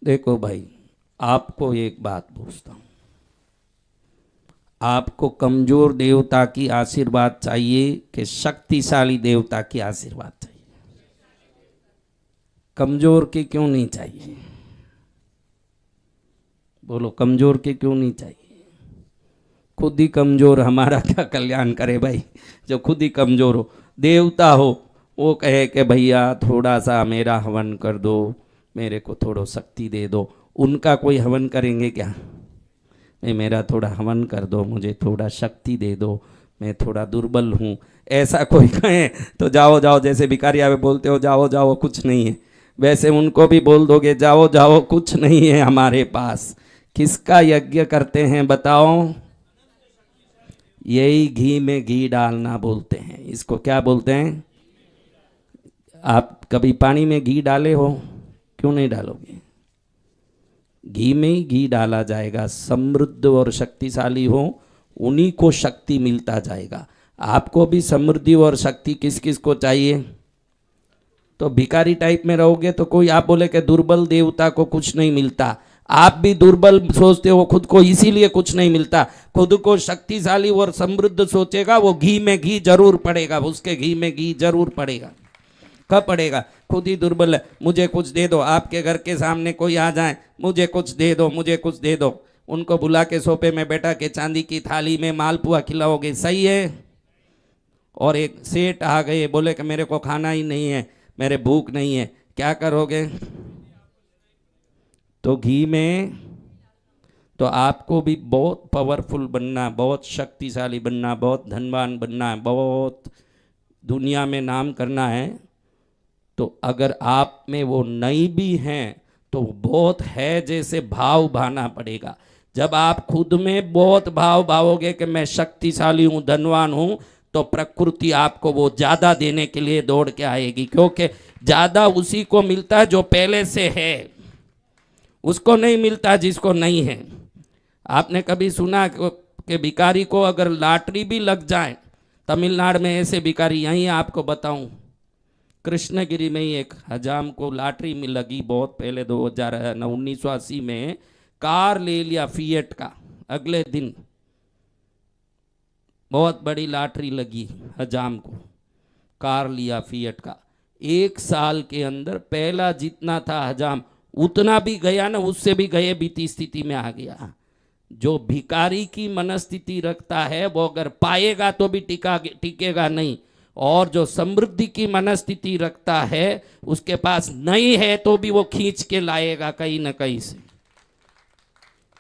देखो भाई, आपको एक बात पूछता हूँ, आपको कमजोर देवता की आशीर्वाद चाहिए कि शक्तिशाली देवता की आशीर्वाद चाहिए? कमजोर के क्यों नहीं चाहिए? बोलो, कमजोर के क्यों नहीं चाहिए? खुद ही कमजोर, हमारा क्या कल्याण करे भाई? जो खुद ही कमजोर हो, देवता हो, वो कहे कि भैया थोड़ा सा मेरा हवन कर दो, मेरे को थोड़ा शक्ति दे दो, उनका कोई हवन करेंगे क्या? नहीं, मेरा थोड़ा हवन कर दो, मुझे थोड़ा शक्ति दे दो, मैं थोड़ा दुर्बल हूँ, ऐसा कोई कहे तो जाओ जाओ, जैसे भिखारी आवे बोलते हो जाओ जाओ कुछ नहीं है, वैसे उनको भी बोल दोगे जाओ जाओ कुछ नहीं है हमारे पास। किसका यज्ञ करते हैं बताओ? यही घी में घी डालना बोलते हैं, इसको क्या बोलते हैं? आप कभी पानी में घी डाले हो? क्यों नहीं डालोगे? घी में ही घी डाला जाएगा। समृद्ध और शक्तिशाली हो, उन्हीं को शक्ति मिलता जाएगा। आपको भी समृद्धि और शक्ति किस किस को चाहिए? तो भिखारी टाइप में रहोगे तो कोई आप बोले कि दुर्बल देवता को कुछ नहीं मिलता, आप भी दुर्बल सोचते हो खुद को, इसीलिए कुछ नहीं मिलता। खुद को शक्तिशाली और समृद्ध सोचेगा, वो घी में घी जरूर पड़ेगा, उसके घी में घी जरूर पड़ेगा। कब पड़ेगा? खुद ही दुर्बल है, मुझे कुछ दे दो। आपके घर के सामने कोई आ जाए, मुझे कुछ दे दो, मुझे कुछ दे दो, उनको बुला के सोफे में बैठा के चांदी की थाली में मालपुआ खिलाओगे, सही है? और एक सेठ आ गए, बोले कि मेरे को खाना ही नहीं है, मेरे भूख नहीं है, क्या करोगे? तो घी में, तो आपको भी बहुत पावरफुल बनना, बहुत शक्तिशाली बनना, बहुत धनवान बनना है, बहुत दुनिया में नाम करना है, तो अगर आप में वो नहीं भी हैं तो बहुत है जैसे भाव भाना पड़ेगा। जब आप खुद में बहुत भाव भावोगे कि मैं शक्तिशाली हूँ, धनवान हूँ, तो प्रकृति आपको वो ज़्यादा देने के लिए दौड़ के आएगी, क्योंकि ज़्यादा उसी को मिलता है जो पहले से है, उसको नहीं मिलता जिसको नहीं है। आपने कभी सुना कि भिखारी को अगर लॉटरी भी लग जाए, तमिलनाडु में ऐसे भिखारी, यहीं आपको बताऊं, कृष्णगिरी में ही एक हजाम को लॉटरी में लगी, बहुत पहले 1980 में, कार ले लिया फिएट का, अगले दिन बहुत बड़ी लॉटरी लगी, हजाम को कार लिया फिएट का, 1 साल के अंदर पहला जितना था हजाम उतना भी गया ना, उससे भी गए बीती स्थिति में आ गया। जो भिखारी की मनस्थिति रखता है वो अगर पाएगा तो भी टिकेगा नहीं, और जो समृद्धि की मनस्थिति रखता है उसके पास नहीं है तो भी वो खींच के लाएगा कहीं ना कहीं से।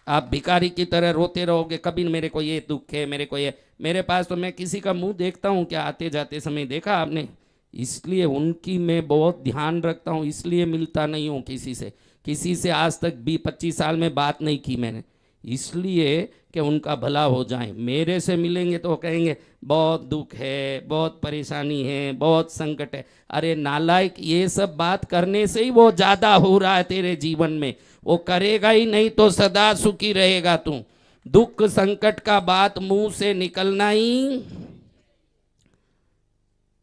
आप भिखारी की तरह रोते रहोगे, कभी मेरे को ये दुख है, मेरे को ये, मेरे पास तो मैं किसी का मुंह देखता हूँ क्या आते जाते समय, देखा आपने? इसलिए उनकी मैं बहुत ध्यान रखता हूँ, इसलिए मिलता नहीं हूँ किसी से आज तक 20-25 साल में बात नहीं की मैंने, इसलिए कि उनका भला हो जाए। मेरे से मिलेंगे तो कहेंगे बहुत दुख है, बहुत परेशानी है, बहुत संकट है। अरे नालायक, ये सब बात करने से ही वो ज़्यादा हो रहा है तेरे जीवन में, वो करेगा ही नहीं तो सदा सुखी रहेगा तू। दुख संकट का बात मुंह से निकलना ही,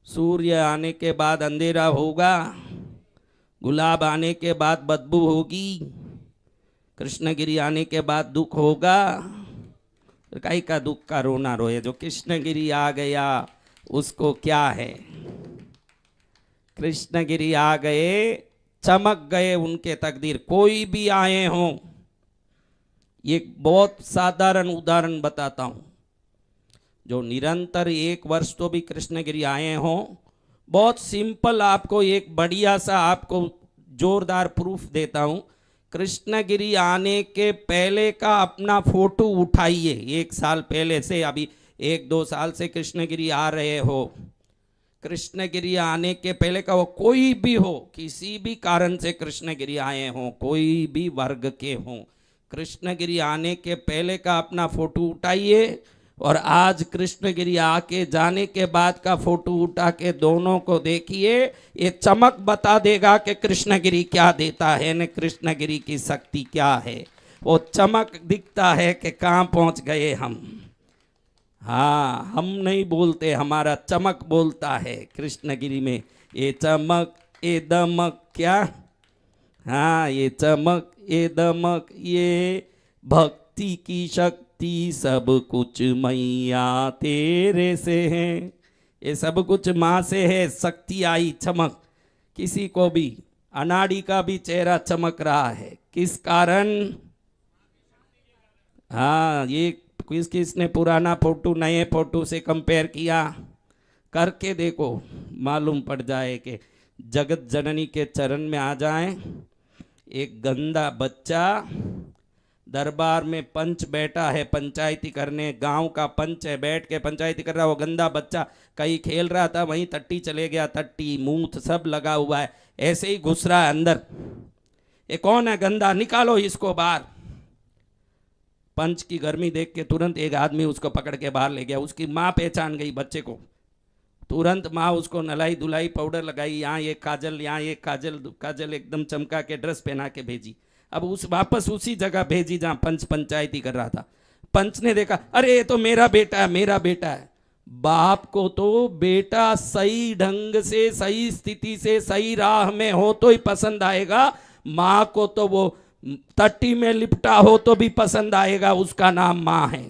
सूर्य आने के बाद अंधेरा होगा, गुलाब आने के बाद बदबू होगी, कृष्णगिरी आने के बाद दुख होगा। काई का दुख का रोना रोए, जो कृष्णगिरी आ गया उसको क्या है? कृष्णगिरी आ गए, चमक गए उनके तकदीर, कोई भी आए हों। ये बहुत साधारण उदाहरण बताता हूं, जो निरंतर 1 वर्ष तो भी कृष्णगिरी आए हों, बहुत सिंपल आपको एक बढ़िया सा आपको जोरदार प्रूफ देता हूं। कृष्णगिरी आने के पहले का अपना फोटो उठाइए, 1 साल पहले से, अभी 1-2 साल से कृष्णगिरी आ रहे हो, कृष्णगिरी आने के पहले का वो कोई भी हो, किसी भी कारण से कृष्णगिरी आए हों, कोई भी वर्ग के हों, कृष्णगिरी आने के पहले का अपना फोटो उठाइए, और आज कृष्णगिरी आके जाने के बाद का फोटो उठा के दोनों को देखिए, ये चमक बता देगा कि कृष्णगिरी क्या देता है न कृष्णगिरी की शक्ति क्या है। वो चमक दिखता है कि कहाँ पहुँच गए हम। हाँ, हम नहीं बोलते, हमारा चमक बोलता है कृष्णगिरी में। ये चमक, ये दमक, क्या हाँ, ये चमक, ये दमक, ये भक्ति की शक्ति, सब कुछ मैया तेरे से है। ये सब कुछ माँ से है। शक्ति आई, चमक। किसी को भी, अनाड़ी का भी चेहरा चमक रहा है। किस कारण? हाँ, ये किसने पुराना फोटो नए फोटो से कंपेयर किया? करके देखो, मालूम पड़ जाए कि जगत जननी के चरण में आ जाए। एक गंदा बच्चा दरबार में पंच बैठा है पंचायती करने, गांव का पंच है, बैठ के पंचायती कर रहा। वो गंदा बच्चा कहीं खेल रहा था, वहीं टट्टी चले गया। टट्टी मूत सब लगा हुआ है, ऐसे ही घुस रहा है अंदर। ये कौन है गंदा, निकालो इसको बाहर। पंच की गर्मी देख के तुरंत एक आदमी उसको पकड़ के बाहर ले गया। उसकी माँ पहचान गई बच्चे को। तुरंत माँ उसको नलाई धुलाई, पाउडर लगाई, यहाँ ये काजल, यहाँ ये काजल, काजल एकदम चमका के ड्रेस पहना के भेजी। अब उस वापस उसी जगह भेजी जहाँ पंच पंचायती कर रहा था। पंच ने देखा, अरे ये तो मेरा बेटा है, मेरा बेटा है। बाप को तो बेटा सही ढंग से, सही स्थिति से, सही राह में हो तो ही पसंद आएगा। माँ को तो वो टट्टी में लिपटा हो तो भी पसंद आएगा। उसका नाम माँ है।